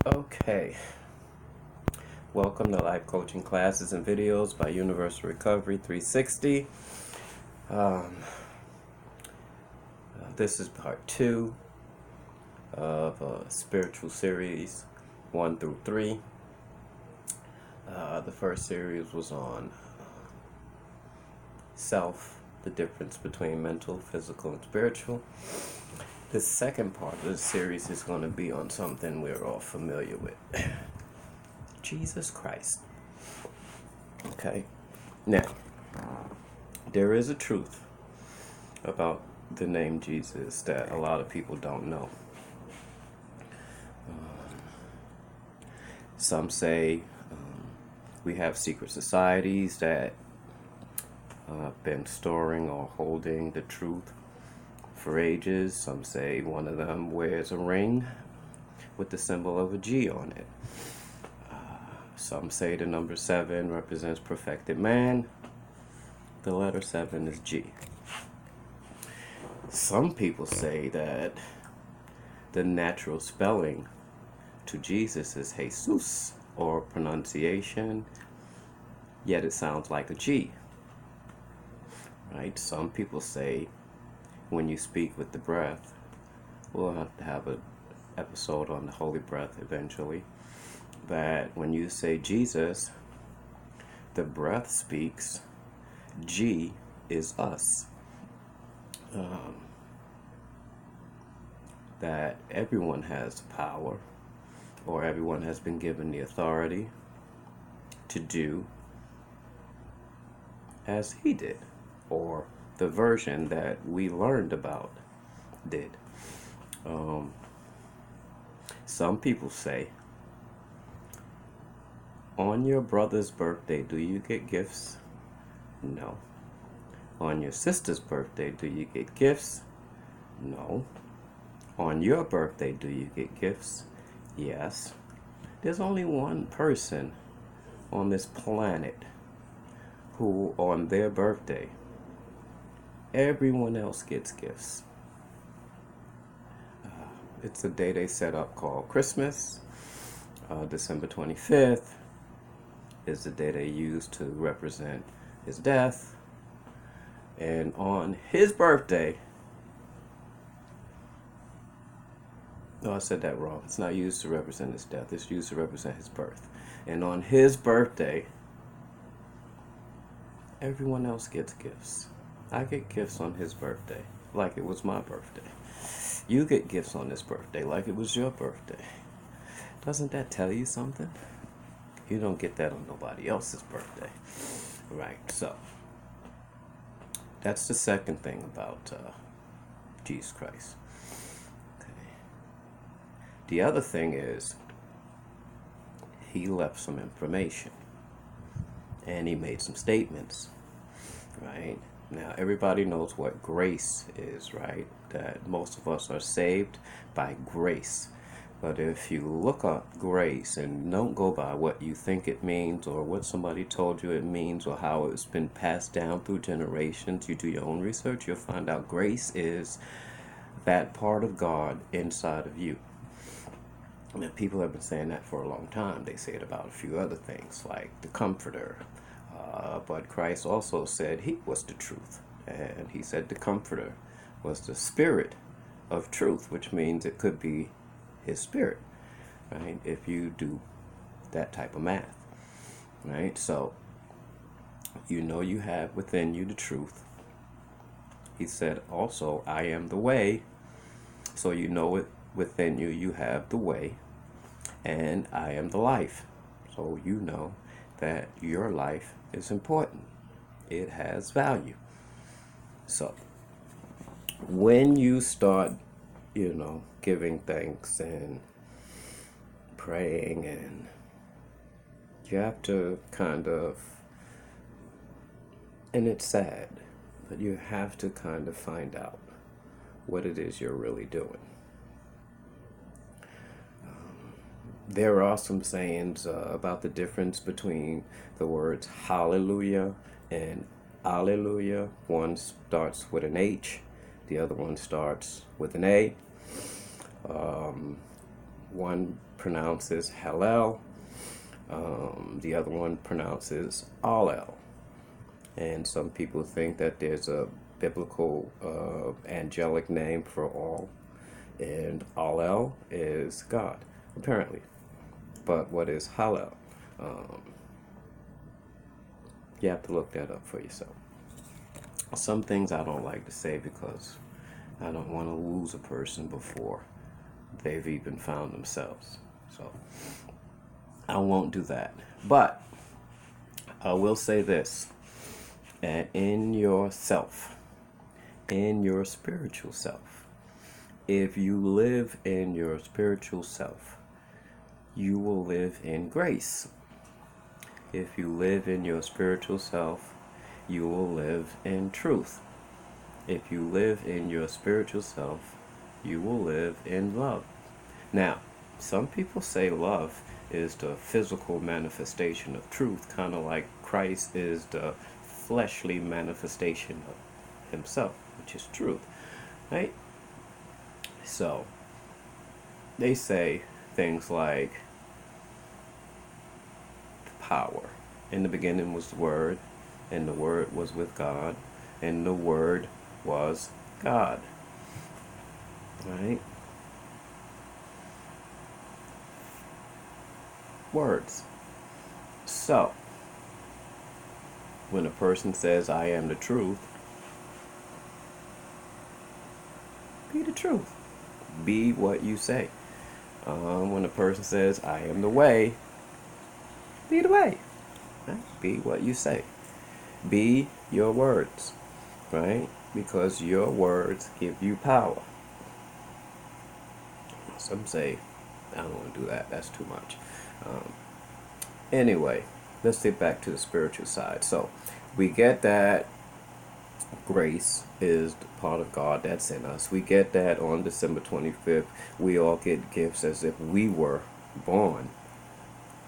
Okay, welcome to Life Coaching Classes and Videos by Universal Recovery 360. Um, this is part 2 of a spiritual series 1 through 3. The first series was on self, the difference between mental, physical, and spiritual. The second part of the series is going to be on something we're all familiar with. Jesus Christ. Okay, now, there is a truth about the name Jesus that a lot of people don't know. Some say we have secret societies that have been storing or holding the truth for ages. Some say one of them wears a ring with the symbol of a G on it. Some say the number 7 represents perfected man. The letter 7 is G. Some people say that the natural spelling to Jesus is Jesus, or pronunciation, yet it sounds like a G. Right? Some people say when you speak with the breath, we'll have to have an episode on the holy breath eventually, that when you say Jesus, the breath speaks, G is us. That everyone has power, or everyone has been given the authority to do as he did, or the version that we learned about did. Some people say, on your brother's birthday, do you get gifts? No. On your sister's birthday, do you get gifts? No. On your birthday, do you get gifts? Yes. There's only one person on this planet who, on their birthday, everyone else gets gifts. It's a day they set up called Christmas. December 25th is the day they use to represent his death. And on his birthday, no, I said that wrong. It's not used to represent his death. It's used to represent his birth. And on his birthday, everyone else gets gifts. I get gifts on his birthday, like it was my birthday. You get gifts on this birthday, like it was your birthday. Doesn't that tell you something? You don't get that on nobody else's birthday. Right, so that's the second thing about Jesus Christ. Okay. The other thing is, he left some information and he made some statements. Right? Now, everybody knows what grace is, right? That most of us are saved by grace. But if you look up grace and don't go by what you think it means or what somebody told you it means or how it's been passed down through generations, you do your own research, you'll find out grace is that part of God inside of you. And people have been saying that for a long time. They say it about a few other things, like the Comforter. But Christ also said he was the truth. And he said the Comforter was the Spirit of truth, which means it could be his Spirit, right? If you do that type of math, right? So, you know you have within you the truth. He said also, I am the way. So you know it within you, you have the way. And I am the life. So you know that your life is important. It has value. So when you start, giving thanks and praying, and you have to kind of, and it's sad, but you have to kind of find out what it is you're really doing. There are some sayings about the difference between the words hallelujah and alleluia. One starts with an H, the other one starts with an A. One pronounces Hallel, the other one pronounces Allel. And some people think that there's a biblical angelic name for all, and Allel is God, apparently. But what is Hallel? Um, you have to look that up for yourself. Some things I don't like to say because I don't want to lose a person before they've even found themselves. So I won't do that. But I will say this, and in yourself, in your spiritual self, if you live in your spiritual self, you will live in grace. If you live in your spiritual self, you will live in truth. If you live in your spiritual self, you will live in love. Now, some people say love is the physical manifestation of truth, kind of like Christ is the fleshly manifestation of himself, which is truth, right? So, they say things like power. In the beginning was the Word, and the Word was with God, and the Word was God. Right? Words. So, when a person says, I am the truth, be the truth. Be what you say. When a person says, I am the way, be the way. Right? Be what you say. Be your words. Right? Because your words give you power. Some say, I don't want to do that. That's too much. Anyway, let's get back to the spiritual side. So, we get that grace is the part of God that's in us. We get that on December 25th. We all get gifts as if we were born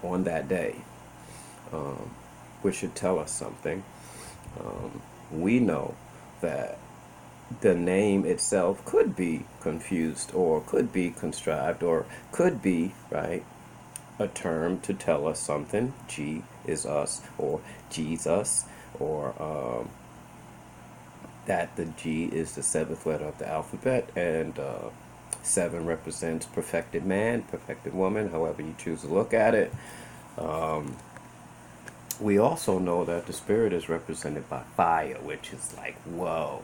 on that day, which should tell us something. We know that the name itself could be confused or could be contrived or could be, right, a term to tell us something. G is us, or Jesus, or that the G is the seventh letter of the alphabet, and 7 represents perfected man, perfected woman, however you choose to look at it. We also know that the spirit is represented by fire, which is like, whoa.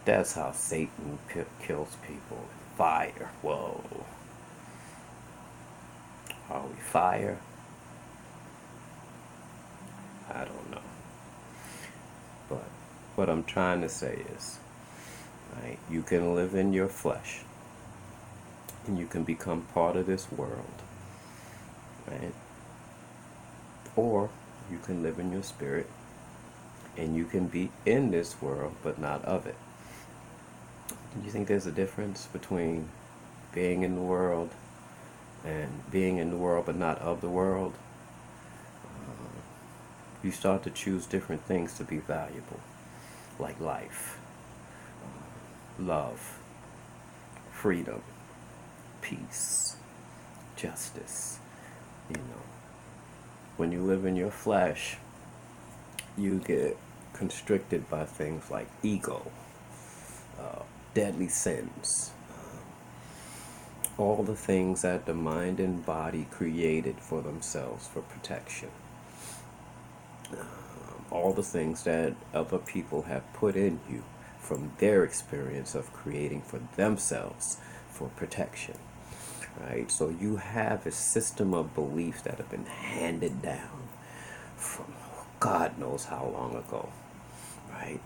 That's how Satan kills people. Fire. Whoa. Are we fire? I don't know. But what I'm trying to say is, right, you can live in your flesh and you can become part of this world, right? Or you can live in your spirit and you can be in this world but not of it. Do you think there's a difference between being in the world and being in the world but not of the world? You start to choose different things to be valuable, like life, love, freedom, peace, justice. You know, when you live in your flesh, you get constricted by things like ego, deadly sins, all the things that the mind and body created for themselves for protection. All the things that other people have put in you from their experience of creating for themselves for protection, right? So you have a system of beliefs that have been handed down from God knows how long ago, right?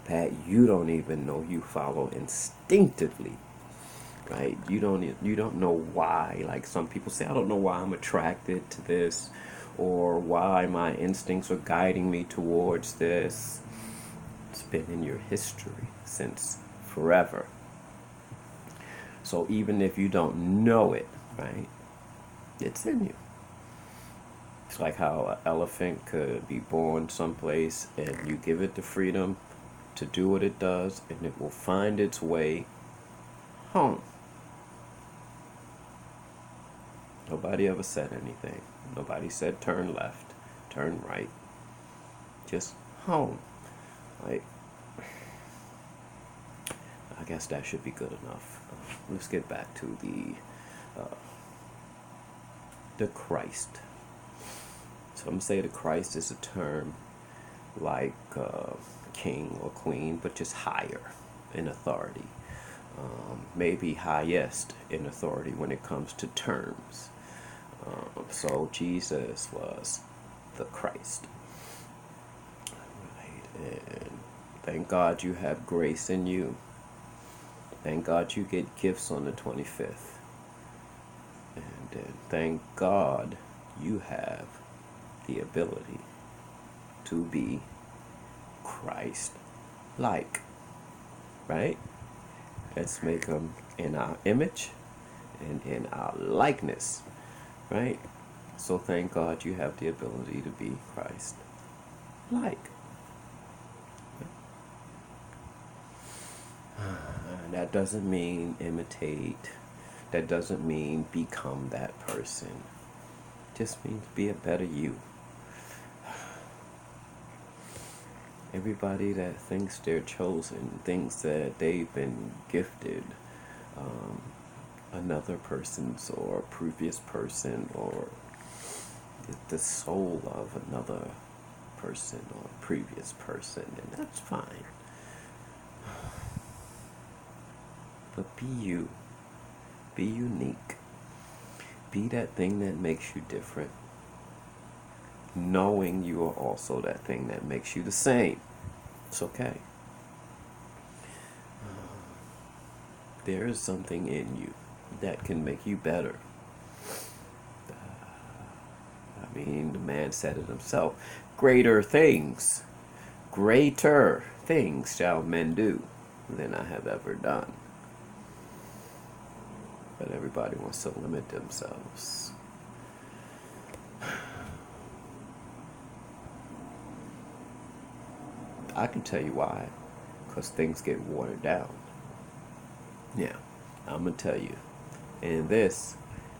That you don't even know you follow instinctively, right? You don't know why. Like some people say, I don't know why I'm attracted to this, or why my instincts are guiding me towards this. It's been in your history since forever. So even if you don't know it, right, it's in you. It's like how an elephant could be born someplace and you give it the freedom to do what it does and it will find its way home. Nobody ever said anything. Nobody said turn left, turn right. Just home. Like, I guess that should be good enough. Let's get back to the Christ. So I'm gonna say the Christ is a term like king or queen, but just higher in authority. Maybe highest in authority when it comes to terms. So Jesus was the Christ. Right. And thank God you have grace in you. Thank God you get gifts on the 25th. And thank God you have the ability to be Christ-like. Right? Let's make them in our image and in our likeness. Right? So thank God you have the ability to be Christ-like. That doesn't mean imitate. That doesn't mean become that person. It just means be a better you. Everybody that thinks they're chosen thinks that they've been gifted another person's or previous person or the soul of another person or previous person, and that's fine. But be you. Be unique. Be that thing that makes you different, knowing you are also that thing that makes you the same. It's okay. There is something in you that can make you better. I mean, the man said it himself. Greater things shall men do than I have ever done. But everybody wants to limit themselves. I can tell you why. Because things get watered down. Yeah, I'm going to tell you. And this,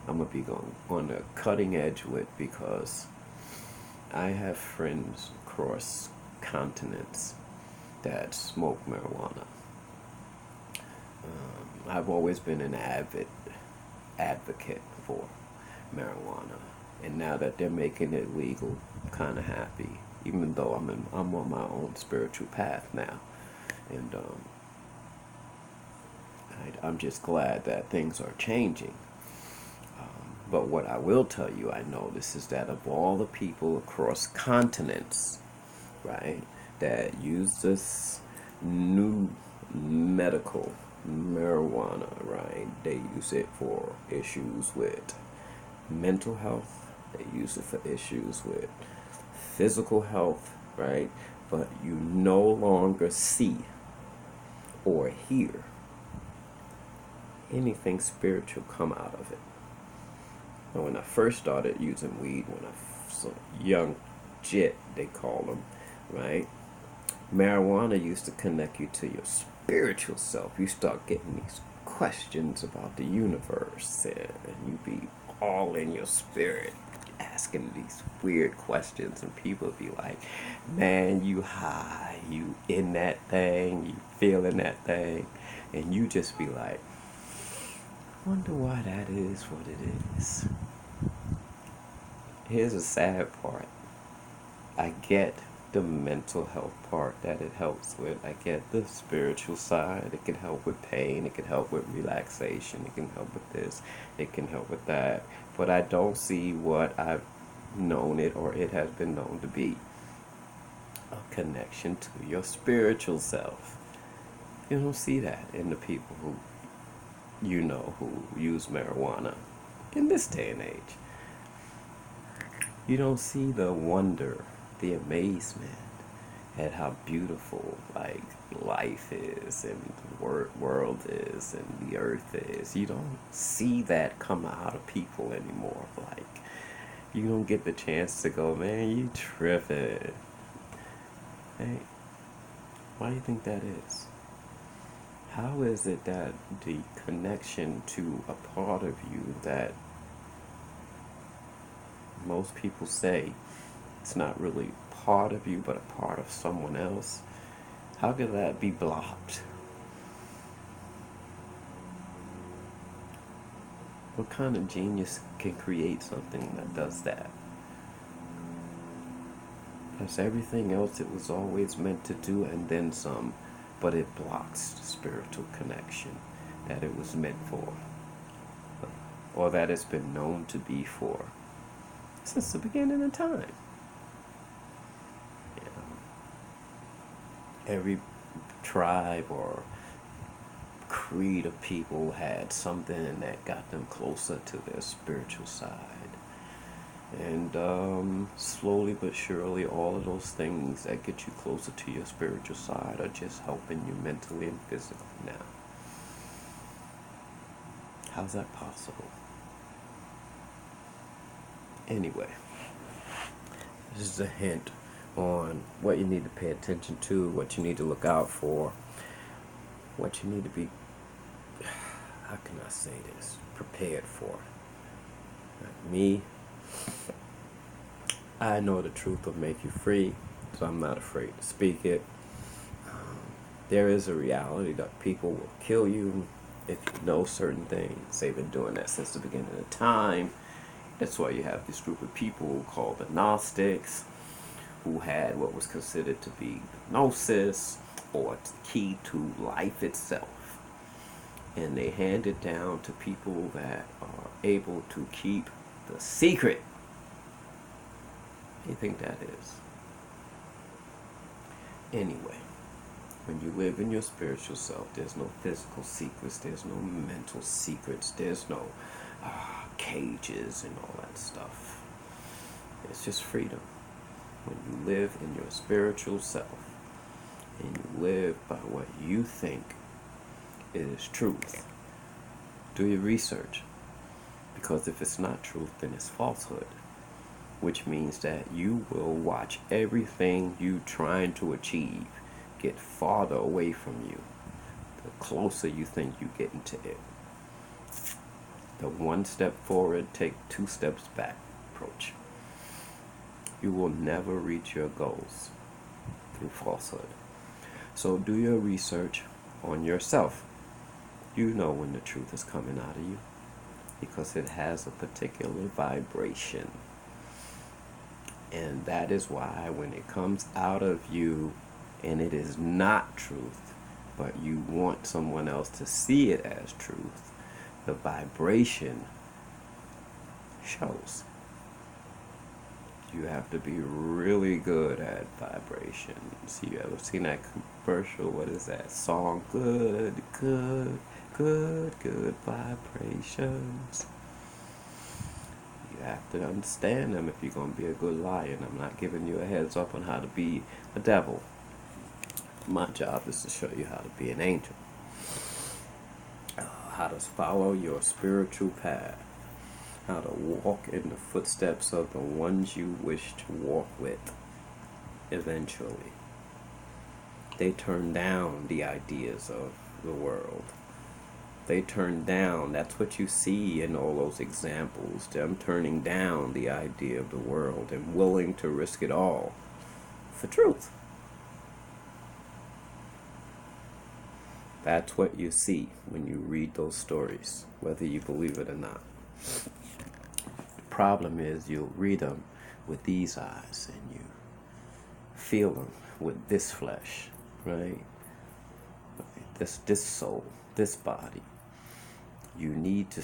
I'm going to be going on the cutting edge with, because I have friends across continents that smoke marijuana. I've always been an advocate for marijuana, and now that they're making it legal, I'm kind of happy. Even though I'm on my own spiritual path now, and I'm just glad that things are changing. But what I will tell you, I notice, is that of all the people across continents, right, that use this new medical marijuana, right, they use it for issues with mental health, they use it for issues with physical health, right, but you no longer see or hear anything spiritual come out of it. Now, when I first started using weed, when I was a young jit, they call them, right? Marijuana used to connect you to your spiritual self. You start getting these questions about the universe, and you be all in your spirit, asking these weird questions, and people be like, man, you high, you in that thing, you feeling that thing, and you just be like, wonder why that is what it is. Here's the sad part. I get the mental health part that it helps with. I get the spiritual side. It can help with pain. It can help with relaxation. It can help with this. It can help with that. But I don't see what I've known it, or it has been known to be, a connection to your spiritual self. You don't see that in the people who who use marijuana in this day and age. You don't see the wonder, the amazement at how beautiful like life is, and the world is, and the earth is. You don't see that come out of people anymore. Like, you don't get the chance to go, man, you tripping. Hey, why do you think that is? How is it that the connection to a part of you that most people say it's not really part of you, but a part of someone else. How could that be blocked? What kind of genius can create something that does that? Because everything else it was always meant to do and then some, but it blocks the spiritual connection that it was meant for, or that it's been known to be for since the beginning of time. You know, every tribe or creed of people had something that got them closer to their spiritual side. And slowly but surely, all of those things that get you closer to your spiritual side are just helping you mentally and physically now. How's that possible? Anyway, this is a hint on what you need to pay attention to, what you need to look out for, what you need to be, how can I say this, prepared for. Like me, I know the truth will make you free, so I'm not afraid to speak it. There is a reality that people will kill you if you know certain things. They've been doing that since the beginning of time. That's why you have this group of people called the Gnostics, who had what was considered to be gnosis, or the key to life itself. And they hand it down to people that are able to keep the secret. What do you think that is? Anyway, when you live in your spiritual self, there's no physical secrets, there's no mental secrets, there's no cages and all that stuff. It's just freedom. When you live in your spiritual self and you live by what you think is truth, do your research. Because if it's not truth, then it's falsehood. Which means that you will watch everything you trying to achieve get farther away from you the closer you think you get into it. The one step forward, take 2 steps back approach. You will never reach your goals through falsehood. So do your research on yourself. You know when the truth is coming out of you because it has a particular vibration. And that is why when it comes out of you and it is not truth, but you want someone else to see it as truth, the vibration shows. You have to be really good at vibrations. You ever seen that commercial? What is that song? Good, good, good, good vibrations. You have to understand them if you're going to be a good liar. And I'm not giving you a heads up on how to be a devil. My job is to show you how to be an angel. How to follow your spiritual path. How to walk in the footsteps of the ones you wish to walk with eventually. They turn down the ideas of the world. They turn down, that's what you see in all those examples, them turning down the idea of the world and willing to risk it all for truth. That's what you see when you read those stories, whether you believe it or not. The problem is you'll read them with these eyes and you feel them with this flesh, right? This soul, this body. You need to